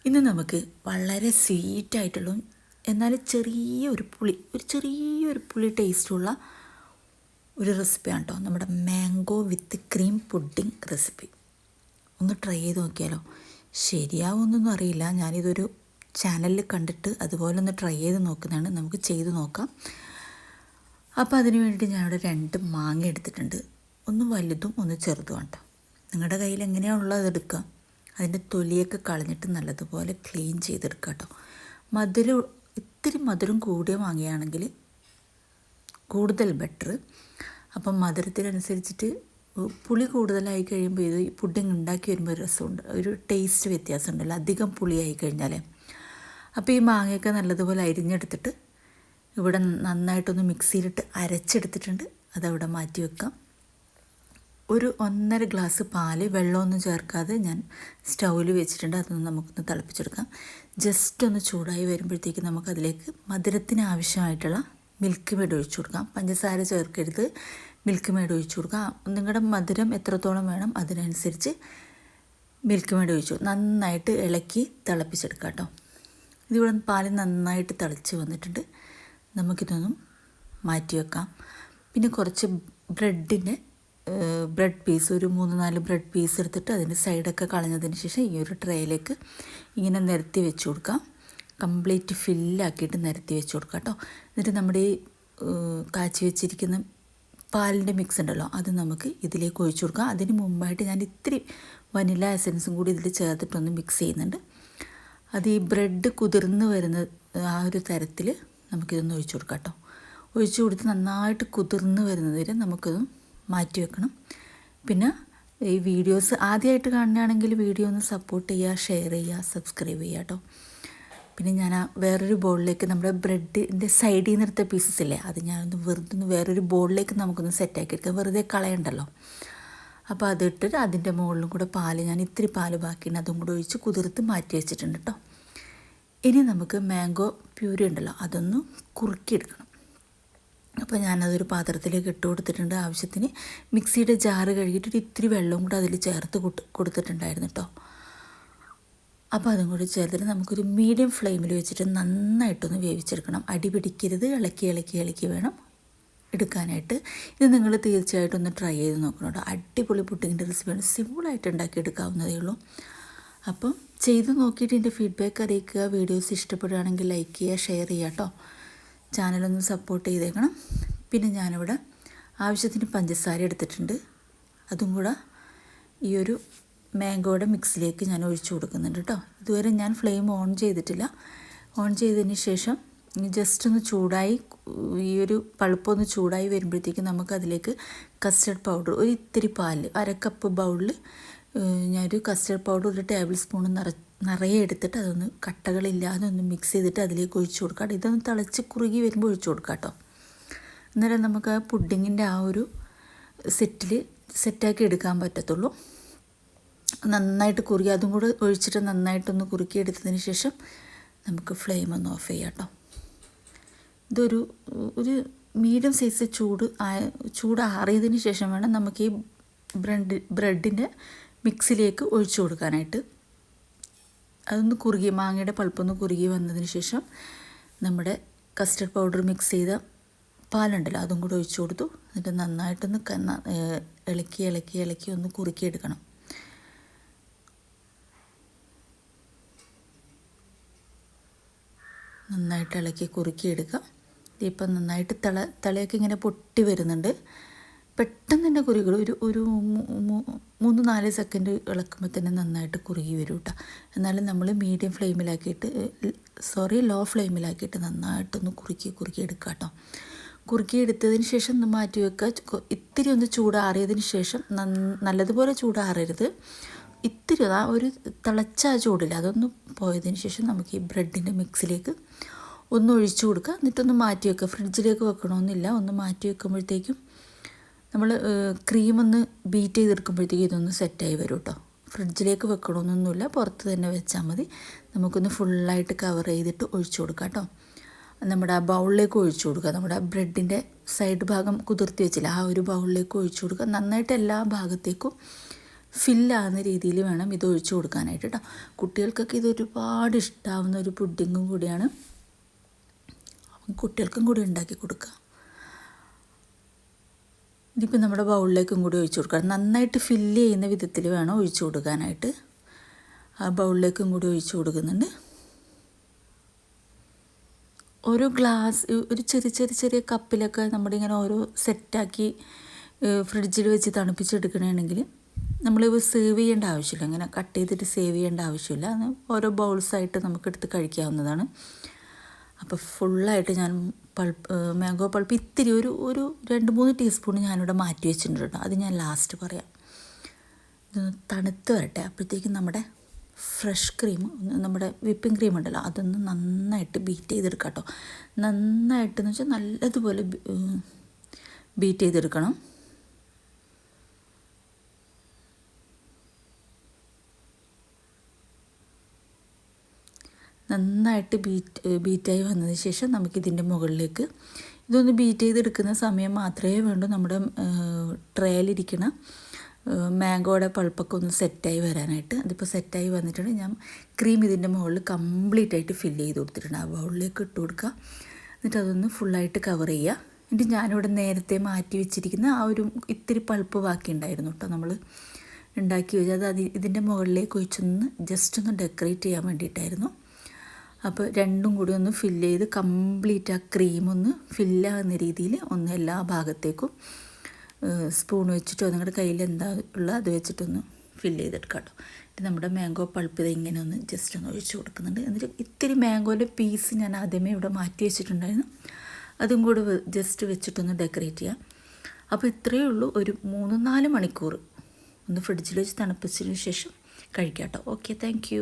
ഇന്ന് നമുക്ക് വളരെ സ്വീറ്റായിട്ടുള്ള എന്നാൽ ചെറിയൊരു പുളി ടേസ്റ്റുള്ള ഒരു റെസിപ്പിയാണ് കേട്ടോ. നമ്മുടെ മാംഗോ വിത്ത് ക്രീം പുഡിംഗ് റെസിപ്പി. ഒന്ന് ട്രൈ ചെയ്ത് നോക്കിയാലോ. ശരിയാവുമെന്നൊന്നും അറിയില്ല, ഞാനിതൊരു ചാനലിൽ കണ്ടിട്ട് അതുപോലെ ഒന്ന് ട്രൈ ചെയ്ത് നോക്കുന്നതാണ്. നമുക്ക് ചെയ്ത് നോക്കാം. അപ്പോൾ അതിന് വേണ്ടി ഞാനിവിടെ 2 മാങ്ങ എടുത്തിട്ടുണ്ട്. ഒന്ന് വലുതും ഒന്ന് ചെറുതും കേട്ടോ. നിങ്ങളുടെ കയ്യിൽ എങ്ങനെയാണുള്ളത് എടുക്കുക. അതിൻ്റെ തൊലിയൊക്കെ കളഞ്ഞിട്ട് നല്ലതുപോലെ ക്ലീൻ ചെയ്തെടുക്കുക കേട്ടോ. ഇത്തിരി മധുരം കൂടിയ മാങ്ങയാണെങ്കിൽ കൂടുതൽ ബെറ്റർ. അപ്പം മധുരത്തിനനുസരിച്ചിട്ട് പുളി കൂടുതലായി കഴിയുമ്പോൾ ഇത് പുഡിങ് ഉണ്ടാക്കി വരുമ്പോൾ ഒരു രസമുണ്ട്, ഒരു ടേസ്റ്റ് വ്യത്യാസം ഉണ്ടല്ലോ അധികം പുളിയായി കഴിഞ്ഞാൽ. അപ്പോൾ ഈ മാങ്ങയൊക്കെ നല്ലതുപോലെ അരിഞ്ഞെടുത്തിട്ട് ഇവിടെ നന്നായിട്ടൊന്ന് മിക്സിയിലിട്ട് അരച്ചെടുത്തിട്ടുണ്ട്. അതവിടെ മാറ്റി വെക്കാം. ഒരു 1.5 ഗ്ലാസ് പാല് വെള്ളമൊന്നും ചേർക്കാതെ ഞാൻ സ്റ്റൗവിൽ വെച്ചിട്ടുണ്ട്. അതൊന്ന് നമുക്കൊന്ന് തിളപ്പിച്ചെടുക്കാം. ജസ്റ്റ് ഒന്ന് ചൂടായി വരുമ്പോഴത്തേക്ക് നമുക്കതിലേക്ക് മധുരത്തിന് ആവശ്യമായിട്ടുള്ള മിൽക്ക് മെയ്ഡ് ഒഴിച്ചു കൊടുക്കാം. പഞ്ചസാര ചേർക്കരുത്, മിൽക്ക് മെയ്ഡ് ഒഴിച്ചു കൊടുക്കാം. നിങ്ങളുടെ മധുരം എത്രത്തോളം വേണം അതിനനുസരിച്ച് മിൽക്ക് മെയ്ഡ് ഒഴിച്ചു നന്നായിട്ട് ഇളക്കി തിളപ്പിച്ചെടുക്കാം കേട്ടോ. ഇതിവിടെ പാല് നന്നായിട്ട് തിളച്ച് വന്നിട്ടുണ്ട്. നമുക്കിതൊന്നും മാറ്റി വെക്കാം. പിന്നെ കുറച്ച് ബ്രെഡ് പീസ്, ഒരു 3-4 ബ്രെഡ് പീസ് എടുത്തിട്ട് അതിൻ്റെ സൈഡൊക്കെ കളഞ്ഞതിന് ശേഷം ഈ ഒരു ട്രേയിലേക്ക് ഇങ്ങനെ നിരത്തി വെച്ച് കൊടുക്കാം. കംപ്ലീറ്റ് ഫില്ലാക്കിയിട്ട് നിരത്തി വെച്ച് കൊടുക്കാം കേട്ടോ. എന്നിട്ട് നമ്മുടെ ഈ കാച്ചി വെച്ചിരിക്കുന്ന പാലിൻ്റെ മിക്സ് ഉണ്ടല്ലോ അത് നമുക്ക് ഇതിലേക്ക് ഒഴിച്ചു കൊടുക്കാം. അതിന് മുമ്പായിട്ട് ഞാൻ ഇത്തിരി വനില എസൻസും കൂടി ഇതിൽ ചേർത്തിട്ടൊന്ന് മിക്സ് ചെയ്യുന്നുണ്ട്. അത് ഈ ബ്രെഡ് കുതിർന്ന് വരുന്ന ആ ഒരു തരത്തിൽ നമുക്കിതൊന്ന് ഒഴിച്ചു കൊടുക്കാം കേട്ടോ. ഒഴിച്ചു കൊടുത്ത് നന്നായിട്ട് കുതിർന്ന് വരുന്നതിന് നമുക്കത് മാറ്റി വെക്കണം. പിന്നെ ഈ വീഡിയോസ് ആദ്യമായിട്ട് കാണുകയാണെങ്കിൽ വീഡിയോ ഒന്ന് സപ്പോർട്ട് ചെയ്യുക, ഷെയർ ചെയ്യുക, സബ്സ്ക്രൈബ് ചെയ്യുക കേട്ടോ. പിന്നെ ഞാൻ വേറൊരു ബോളിലേക്ക് നമ്മുടെ ബ്രെഡിൻ്റെ സൈഡിൽ നിന്ന് എടുത്ത പീസസ് ഇല്ലേ, അത് ഞാനൊന്ന് വെറുതെ വേറൊരു ബോളിലേക്ക് നമുക്കൊന്ന് സെറ്റാക്കി എടുക്കാം, വെറുതെ കളയണ്ടല്ലോ. അപ്പോൾ അതിട്ടിട്ട് അതിൻ്റെ മുകളിലും കൂടെ പാല്, ഞാൻ ഇത്തിരി പാല് ബാക്കിയുണ്ട്, അതും കൂടെ ഒഴിച്ച് കുതിർത്ത് മാറ്റി വെച്ചിട്ടുണ്ട് കേട്ടോ. ഇനി നമുക്ക് മാംഗോ പ്യൂരി ഉണ്ടല്ലോ അതൊന്ന് കുറുക്കിയെടുക്കണം. അപ്പോൾ ഞാനതൊരു പാത്രത്തിലേക്ക് ഇട്ട് കൊടുത്തിട്ടുണ്ട്. ആവശ്യത്തിന് മിക്സിയുടെ ജാറ് കഴുകിയിട്ട് ഇത്തിരി വെള്ളവും കൂടെ അതിൽ ചേർത്ത് കൊടുത്തിട്ടുണ്ടായിരുന്നു കേട്ടോ. അപ്പോൾ അതും കൂടി ചേർത്തിട്ട് നമുക്കൊരു മീഡിയം ഫ്ലെയിമിൽ വെച്ചിട്ട് നന്നായിട്ടൊന്ന് വേവിച്ചെടുക്കണം. അടി പിടിക്കരുത്, ഇളക്കി വേണം എടുക്കാനായിട്ട്. ഇത് നിങ്ങൾ തീർച്ചയായിട്ടും ഒന്ന് ട്രൈ ചെയ്ത് നോക്കണം കേട്ടോ. അടിപൊളി പുഡിങ്ങിൻ്റെ റെസിപ്പിയാണ്, സിമ്പിളായിട്ട് ഉണ്ടാക്കിയെടുക്കാവുന്നതേ ഉള്ളൂ. അപ്പം ചെയ്ത് നോക്കിയിട്ട് എൻ്റെ ഫീഡ്ബാക്ക് അറിയിക്കുക. വീഡിയോസ് ഇഷ്ടപ്പെടുകയാണെങ്കിൽ ലൈക്ക് ചെയ്യുക, ഷെയർ ചെയ്യുക കേട്ടോ. ചാനലൊന്ന് സപ്പോർട്ട് ചെയ്തേക്കണം. പിന്നെ ഞാനിവിടെ ആവശ്യത്തിന് പഞ്ചസാര എടുത്തിട്ടുണ്ട്. അതും കൂടെ ഈ ഒരു മാംഗോയുടെ മിക്സിലേക്ക് ഞാൻ ഒഴിച്ചു കൊടുക്കുന്നുണ്ട് കേട്ടോ. ഇതുവരെ ഞാൻ ഫ്ലെയിം ഓൺ ചെയ്തിട്ടില്ല. ഓൺ ചെയ്തതിന് ശേഷം ജസ്റ്റ് ഒന്ന് ചൂടായി, ഈ ഒരു പൾപ്പൊന്ന് ചൂടായി വരുമ്പോഴത്തേക്കും നമുക്കതിലേക്ക് കസ്റ്റർഡ് പൗഡർ, ഒരു ഇത്തിരി പാല്, 1/2 കപ്പ് ബൗളിൽ ഞാനൊരു കസ്റ്റർഡ് പൗഡർ 1 ടേബിൾ സ്പൂൺ നിറയെ എടുത്തിട്ട് അതൊന്ന് കട്ടകളില്ലാതെ ഒന്ന് മിക്സ് ചെയ്തിട്ട് അതിലേക്ക് ഒഴിച്ചു കൊടുക്കാം. ഇതൊന്ന് തിളച്ച് കുറുകി വരുമ്പോൾ ഒഴിച്ചു കൊടുക്കാം കേട്ടോ. അന്നേരം നമുക്ക് ആ പുഡിങ്ങിൻ്റെ ആ ഒരു സെറ്റാക്കി എടുക്കാൻ പറ്റത്തുള്ളൂ. നന്നായിട്ട് കുറുകി അതും കൂടെ ഒഴിച്ചിട്ട് നന്നായിട്ടൊന്ന് കുറുക്കി എടുത്തതിന് ശേഷം നമുക്ക് ഫ്ലെയിം ഒന്ന് ഓഫ് ചെയ്യാം കേട്ടോ. ഇതൊരു മീഡിയം സൈസ് ചൂടാറിയതിന് ശേഷം വേണം നമുക്ക് ഈ ബ്രെഡിൻ്റെ മിക്സിലേക്ക് ഒഴിച്ചു കൊടുക്കാനായിട്ട്. അതൊന്ന് കുറുകി, മാങ്ങയുടെ പൾപ്പൊന്ന് കുറുകി വന്നതിന് ശേഷം നമ്മുടെ കസ്റ്റർഡ് പൗഡർ മിക്സ് ചെയ്ത പാലുണ്ടല്ലോ അതും കൂടെ ഒഴിച്ചു കൊടുത്തു. എന്നിട്ട് നന്നായിട്ടൊന്ന് ഇളക്കി ഒന്ന് കുറുക്കിയെടുക്കണം. നന്നായിട്ട് ഇളക്കി കുറുക്കിയെടുക്കുക. ഇതിപ്പം നന്നായിട്ട് തളയൊക്കെ ഇങ്ങനെ പൊട്ടി വരുന്നുണ്ട്. പെട്ടെന്ന് തന്നെ കുറുകി ഒരു 3-4 സെക്കൻഡ് ഇളക്കുമ്പോൾ തന്നെ നന്നായിട്ട് കുറുകി വരും കേട്ടോ. എന്നാലും നമ്മൾ ലോ ഫ്ലെയിമിലാക്കിയിട്ട് നന്നായിട്ടൊന്ന് കുറുക്കി എടുക്കുക കേട്ടോ. കുറുക്കിയെടുത്തതിന് ശേഷം ഒന്ന് മാറ്റി വെക്കുക. ഇത്തിരി ഒന്ന് ചൂടാറിയതിന് ശേഷം, നല്ലതുപോലെ ചൂടാറരുത്, ഇത്തിരി ഒരു തിളച്ച ചൂടില്ല അതൊന്ന് പോയതിന് ശേഷം നമുക്ക് ഈ ബ്രെഡിൻ്റെ മിക്സിലേക്ക് ഒന്ന് ഒഴിച്ചു കൊടുക്കുക. എന്നിട്ടൊന്ന് മാറ്റി വെക്കുക. ഫ്രിഡ്ജിലേക്ക് വെക്കണമെന്നില്ല, ഒന്ന് മാറ്റി വെക്കുമ്പോഴത്തേക്കും നമ്മൾ ക്രീമൊന്ന് ബീറ്റ് ചെയ്തെടുക്കുമ്പോഴത്തേക്കും ഇതൊന്ന് സെറ്റായി വരും കേട്ടോ. ഫ്രിഡ്ജിലേക്ക് വെക്കണമെന്നൊന്നുമില്ല, പുറത്ത് തന്നെ വെച്ചാൽ മതി. നമുക്കൊന്ന് ഫുള്ളായിട്ട് കവർ ചെയ്തിട്ട് ഒഴിച്ചു കൊടുക്കാം കേട്ടോ. നമ്മുടെ ആ ബൗളിലേക്ക് ഒഴിച്ചു കൊടുക്കുക. നമ്മുടെ ആ ബ്രെഡിൻ്റെ സൈഡ് ഭാഗം കുതിർത്തി വെച്ചില്ല, ആ ഒരു ബൗളിലേക്ക് ഒഴിച്ചു കൊടുക്കുക. നന്നായിട്ട് എല്ലാ ഭാഗത്തേക്കും ഫില്ലാകുന്ന രീതിയിൽ വേണം ഇത് ഒഴിച്ചു കൊടുക്കാനായിട്ട് കേട്ടോ. കുട്ടികൾക്കൊക്കെ ഇത് ഒരുപാട് ഇഷ്ടമാവുന്ന ഒരു പുഡിങ്ങും കൂടിയാണ്. കുട്ടികൾക്കും കൂടി ഉണ്ടാക്കി കൊടുക്കുക. ഇതിപ്പോൾ നമ്മുടെ ബൗളിലേക്കും കൂടി ഒഴിച്ചു കൊടുക്കുക. നന്നായിട്ട് ഫില്ല് ചെയ്യുന്ന വിധത്തിൽ വേണം ഒഴിച്ചു കൊടുക്കാനായിട്ട്. ആ ബൗളിലേക്കും കൂടി ഒഴിച്ചു കൊടുക്കുന്നുണ്ട്. ഓരോ ഗ്ലാസ് ഒരു ചെറിയ കപ്പിലൊക്കെ നമ്മളിങ്ങനെ ഓരോ സെറ്റാക്കി ഫ്രിഡ്ജിൽ വെച്ച് തണുപ്പിച്ചെടുക്കണമെങ്കിൽ നമ്മളിത് സേവ് ചെയ്യേണ്ട ആവശ്യമില്ല. ഇങ്ങനെ കട്ട് ചെയ്തിട്ട് സേവ് ചെയ്യേണ്ട ആവശ്യമില്ല. അത് ഓരോ ബൗൾസായിട്ട് നമുക്കെടുത്ത് കഴിക്കാവുന്നതാണ്. അപ്പോൾ ഫുള്ളായിട്ട് ഞാൻ മാംഗോ പൾപ്പ് ഇത്തിരി ഒരു 2-3 ടീസ്പൂൺ ഞാനിവിടെ മാറ്റി വെച്ചിട്ടുണ്ട് കേട്ടോ. അത് ഞാൻ ലാസ്റ്റ് പറയാം. ഇതൊന്ന് തണുത്ത് വരട്ടെ. അപ്പോഴത്തേക്കും നമ്മുടെ ഫ്രഷ് ക്രീം, നമ്മുടെ വിപ്പിംഗ് ക്രീം ഉണ്ടല്ലോ, അതൊന്ന് നന്നായിട്ട് ബീറ്റ് ചെയ്തെടുക്കാം കേട്ടോ. നന്നായിട്ടെന്ന് വെച്ചാൽ നല്ലതുപോലെ ബീറ്റ് ചെയ്തെടുക്കണം. നന്നായിട്ട് ബീറ്റായി വന്നതിന് ശേഷം നമുക്കിതിൻ്റെ മുകളിലേക്ക് ഇതൊന്ന് ബീറ്റ് ചെയ്തെടുക്കുന്ന സമയം മാത്രമേ വേണ്ടൂ നമ്മുടെ ട്രേയിലിരിക്കുന്ന മാംഗോയുടെ പൾപ്പൊക്കെ ഒന്ന് സെറ്റായി വരാനായിട്ട്. അതിപ്പോൾ സെറ്റായി വന്നിട്ടുണ്ട്. ഞാൻ ക്രീം ഇതിൻ്റെ മുകളിൽ കംപ്ലീറ്റ് ആയിട്ട് ഫില്ല് ചെയ്ത് കൊടുത്തിട്ടുണ്ട്. ആ ബൗളിലേക്ക് ഇട്ട് കൊടുക്കുക. എന്നിട്ട് അതൊന്ന് ഫുള്ളായിട്ട് കവർ ചെയ്യുക. എന്നിട്ട് ഞാനിവിടെ നേരത്തെ മാറ്റി വെച്ചിരിക്കുന്ന ആ ഒരു ഇത്തിരി പൾപ്പ് ബാക്കി ഉണ്ടായിരുന്നു കേട്ടോ, നമ്മൾ ഉണ്ടാക്കി വെച്ചാൽ അത് ഇതിൻ്റെ മുകളിലേക്ക് ഒഴിച്ചൊന്ന് ജസ്റ്റ് ഒന്ന് ഡെക്കറേറ്റ് ചെയ്യാൻ വേണ്ടിയിട്ടായിരുന്നു. അപ്പോൾ രണ്ടും കൂടി ഒന്ന് ഫില്ല് ചെയ്ത് കംപ്ലീറ്റ് ആ ക്രീമൊന്ന് ഫില്ലാകുന്ന രീതിയിൽ ഒന്ന് എല്ലാ ഭാഗത്തേക്കും സ്പൂൺ വെച്ചിട്ടോ നിങ്ങളുടെ കയ്യിൽ എന്താ ഉള്ളത് അത് വെച്ചിട്ടൊന്ന് ഫില്ല് ചെയ്തെടുക്കാം കേട്ടോ. എന്നിട്ട് നമ്മുടെ മാംഗോ പൾപ്പ് ഇത് ഇങ്ങനെ ഒന്ന് ജസ്റ്റ് ഒന്ന് ഒഴിച്ച് കൊടുക്കുന്നുണ്ട്. എന്നിട്ട് ഇത്തിരി മാംഗോയുടെ പീസ് ഞാൻ ആദ്യമേ ഇവിടെ മാറ്റി വെച്ചിട്ടുണ്ടായിരുന്നു. അതും കൂടി ജസ്റ്റ് വെച്ചിട്ടൊന്ന് ഡെക്കറേറ്റ് ചെയ്യാം. അപ്പോൾ ഇത്രയേ ഉള്ളൂ. ഒരു 3-4 മണിക്കൂർ ഒന്ന് ഫ്രിഡ്ജിൽ വെച്ച് തണുപ്പിച്ചതിന് ശേഷം കഴിക്കാം കേട്ടോ. Okay, thank you.